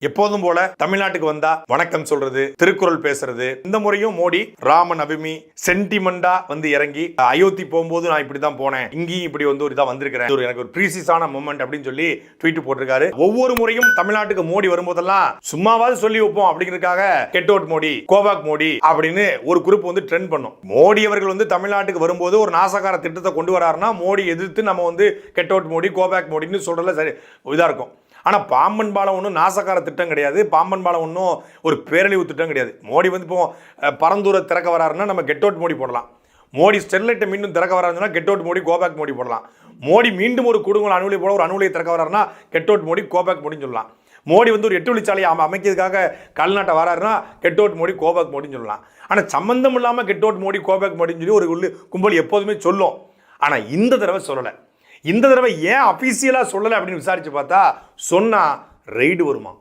எப்போதும் போல தமிழ்நாட்டுக்கு வந்தா வணக்கம் சொல்றது, திருக்குறள் பேசுறது. இந்த முறையும் மோடி ராம நவமி சென்டிமெண்டா வந்து இறங்கி அயோத்தி போகும்போது நான் இப்படிதான் போனேன், இங்கேயும் இப்படி வந்து ஒரு இதா வந்திருக்கிறேன், எனக்கு ஒரு ப்ரீசியஸான மொமெண்ட் அப்படின்னு சொல்லி ட்வீட் போட்டிருக்காரு. ஒவ்வொரு முறையும் தமிழ்நாட்டுக்கு மோடி வரும்போதெல்லாம் சும்மாவாது சொல்லி வைப்போம் அப்படிங்கிறதுக்காக கெட் அவுட் மோடி, கோபாக் மோடி அப்படின்னு ஒரு குரூப் வந்து ட்ரெண்ட் பண்ணும். மோடி அவர்கள் வந்து தமிழ்நாட்டுக்கு வரும்போது ஒரு நாசகார திட்டத்தை கொண்டு வராருன்னா மோடி எதிர்த்து நம்ம வந்து கெட் அவுட் மோடி, கோபாக் மோடின்னு சொல்றதுல சரி இதா இருக்கும். ஆனால் பாம்பன் பாலம் ஒன்றும் நாசக்கார திட்டம் கிடையாது. பாம்பன் பாலம் ஒன்றும் ஒரு பேரழிவு திட்டம் கிடையாது. மோடி வந்து இப்போ பரந்தூரை திறக்க வராருன்னா நம்ம கெட் அவுட் மோடி போடலாம். மோடி ஸ்டெர்லைட்டை மீண்டும் திறக்க வராருன்னா கெட் அவுட் மோடி, கோபாக் மோடி போடலாம். மோடி மீண்டும் ஒரு குடும்பம் அணுகுலை போல ஒரு அணுகுலையை திறக்க வராருன்னா கெட் அவுட் மோடி, கோபாக் மோடின்னு சொல்லலாம். மோடி வந்து ஒரு 8 வழிச்சாலையை அமைக்கிறதுக்காக கல்நாட்டை வராருன்னா கெட் அவுட் மோடி, கோபாக் மோடின்னு சொல்லலாம். ஆனால் சம்பந்தம் இல்லாமல் கெட் அவுட் மோடி, கோபாக் மோடின்னு சொல்லி ஒரு கும்பல் எப்போதுமே சொல்லும். ஆனால் இந்த தடவை சொல்லலை. இந்த தடவை ஏன் அபிஷியலா சொல்லலை அப்படின்னு விசாரிச்சு பார்த்தா சொன்னா ரைடு வருமா.